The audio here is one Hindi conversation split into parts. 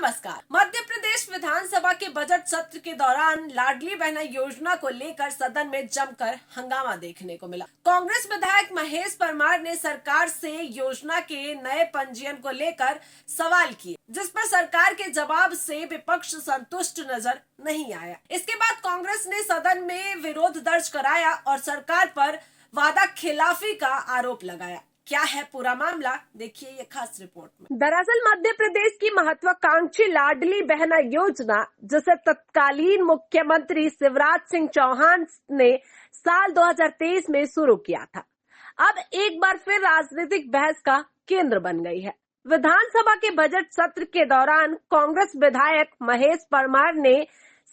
नमस्कार। मध्य प्रदेश विधानसभा के बजट सत्र के दौरान लाडली बहना योजना को लेकर सदन में जमकर हंगामा देखने को मिला। कांग्रेस विधायक महेश परमार ने सरकार से योजना के नए पंजीयन को लेकर सवाल किए, जिस पर सरकार के जवाब से विपक्ष संतुष्ट नजर नहीं आया। इसके बाद कांग्रेस ने सदन में विरोध दर्ज कराया और सरकार पर वादा खिलाफी का आरोप लगाया। क्या है पूरा मामला, देखिए ये खास रिपोर्ट में। दरअसल मध्य प्रदेश की महत्वाकांक्षी लाडली बहना योजना, जिसे तत्कालीन मुख्यमंत्री शिवराज सिंह चौहान ने साल 2023 में शुरू किया था, अब एक बार फिर राजनीतिक बहस का केंद्र बन गई है। विधानसभा के बजट सत्र के दौरान कांग्रेस विधायक महेश परमार ने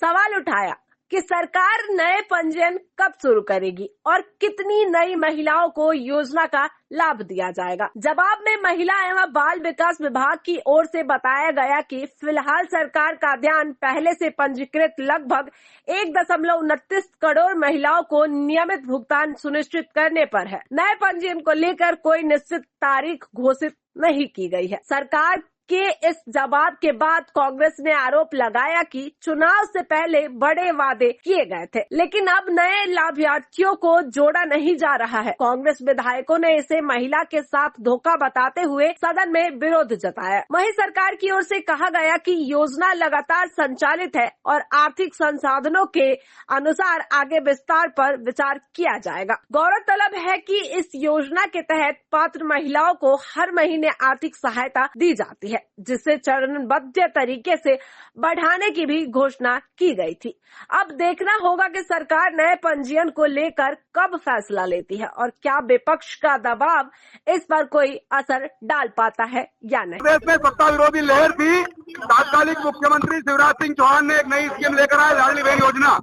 सवाल उठाया कि सरकार नए पंजीयन कब शुरू करेगी और कितनी नई महिलाओं को योजना का लाभ दिया जाएगा। जवाब में महिला एवं बाल विकास विभाग की ओर से बताया गया कि फिलहाल सरकार का ध्यान पहले से पंजीकृत लगभग 1.29 करोड़ महिलाओं को नियमित भुगतान सुनिश्चित करने पर है। नए पंजीयन को लेकर कोई निश्चित तारीख घोषित नहीं की गई है। सरकार के इस जवाब के बाद कांग्रेस ने आरोप लगाया कि चुनाव से पहले बड़े वादे किए गए थे, लेकिन अब नए लाभार्थियों को जोड़ा नहीं जा रहा है। कांग्रेस विधायकों ने इसे महिला के साथ धोखा बताते हुए सदन में विरोध जताया। वहीं सरकार की ओर से कहा गया कि योजना लगातार संचालित है और आर्थिक संसाधनों के अनुसार आगे विस्तार पर विचार किया जाएगा। गौरतलब है कि इस योजना के तहत पात्र महिलाओं को हर महीने आर्थिक सहायता दी जाती है, जिसे चरणबद्ध तरीके से बढ़ाने की भी घोषणा की गई थी। अब देखना होगा कि सरकार नए पंजीयन को लेकर कब फैसला लेती है और क्या विपक्ष का दबाव इस पर कोई असर डाल पाता है या नहीं। प्रदेश में सत्ता विरोधी लहर थी। तात्कालिक मुख्यमंत्री शिवराज सिंह चौहान ने एक नई स्कीम लेकर आए, लाडली बहन योजना।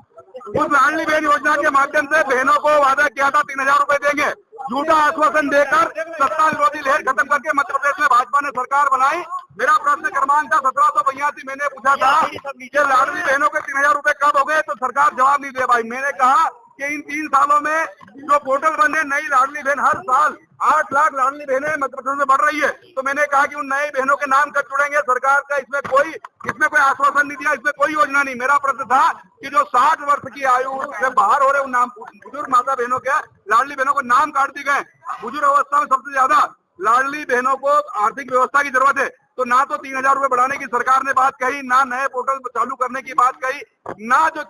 उस लाडली बहन योजना के माध्यम से बहनों को वादा किया था 3000 रुपए देंगे। झूठा आश्वासन देकर सत्ता विरोधी लहर खत्म करके मध्य प्रदेश में भाजपा ने सरकार बनाई। मेरा प्रश्न क्रमांक था 1782। मैंने पूछा था कि लाडली बहनों के 3000 रुपए कब हो गए, तो सरकार जवाब नहीं दे पाई। मैंने कहा कि इन 3 सालों में जो पोर्टल बंद है, नई लाडली बहन हर साल 8 लाख लाडली बहनें मध्य प्रदेश में बढ़ रही है। तो मैंने कहा कि उन नई बहनों के नाम कब जुड़ेंगे। सरकार का इसमें कोई आश्वासन नहीं दिया, इसमें कोई योजना नहीं। मेरा प्रश्न था कि जो 60 वर्ष की आयु से बाहर हो रहे उन नाम बुजुर्ग माता बहनों के लाडली बहनों को नाम काट दिए गए। बुजुर्ग अवस्था में सबसे ज्यादा लाडली बहनों को आर्थिक व्यवस्था की जरूरत है, तो ना तो 3000 रुपए बढ़ाने की सरकार ने बात कही, ना नए पोर्टल चालू करने की बात कही, ना जो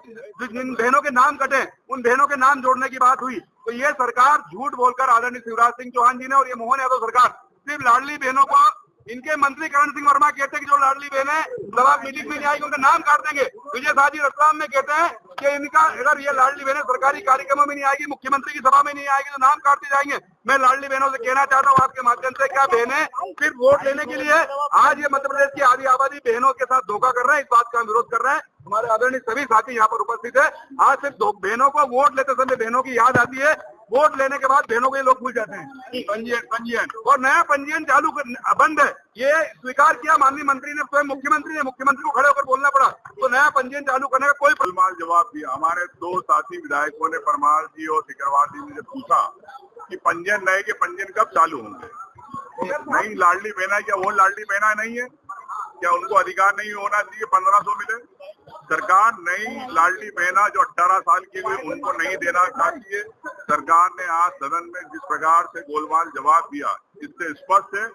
जिन बहनों के नाम कटे उन बहनों के नाम जोड़ने की बात हुई। तो ये सरकार झूठ बोलकर आदरणीय शिवराज सिंह चौहान जी ने और ये मोहन यादव सरकार सिर्फ लाडली बहनों को, इनके मंत्री करण सिंह वर्मा कहते हैं कि जो लाडली बहनें जवाब मीटिंग में नहीं आएगी उनका नाम काट देंगे। विजय साजी रतलाम में कहते हैं कि इनका अगर ये लाडली बहनें सरकारी कार्यक्रमों में नहीं आएगी, मुख्यमंत्री की सभा में नहीं आएगी, तो नाम काटते जाएंगे। मैं लाडली बहनों से कहना चाहता हूँ आपके माध्यम से, क्या बहनें सिर्फ वोट लेने के लिए आज ये मध्य प्रदेश की आधी आबादी बहनों के साथ धोखा कर रहे हैं? इस बात का हम विरोध कर रहे हैं। हमारे आदरणीय सभी साथी यहाँ पर उपस्थित है। आज सिर्फ बहनों को वोट लेते समय बहनों की याद आती है, वोट लेने के बाद बहनों को ये लोग भूल जाते हैं। पंजीयन और नया पंजीयन चालू बंद है, ये स्वीकार किया माननीय मंत्री ने, स्वयं मुख्यमंत्री को खड़े होकर बोलना पड़ा। तो नया पंजीयन चालू करने का कोई जवाब दिया। हमारे 2 साथी विधायकों ने, परमार जी और सिकरवार जी ने पूछा कि पंजीयन नए के पंजीयन कब चालू होंगे। नई लाडली बहना क्या वो लाडली बहना नहीं है? क्या उनको अधिकार नहीं होना चाहिए 1500 मिले? सरकार नई लाडली बहना जो 18 साल की हुई उनको नहीं देना चाहिए। सरकार ने आज सदन में जिस प्रकार से गोलमाल जवाब दिया, इससे स्पष्ट है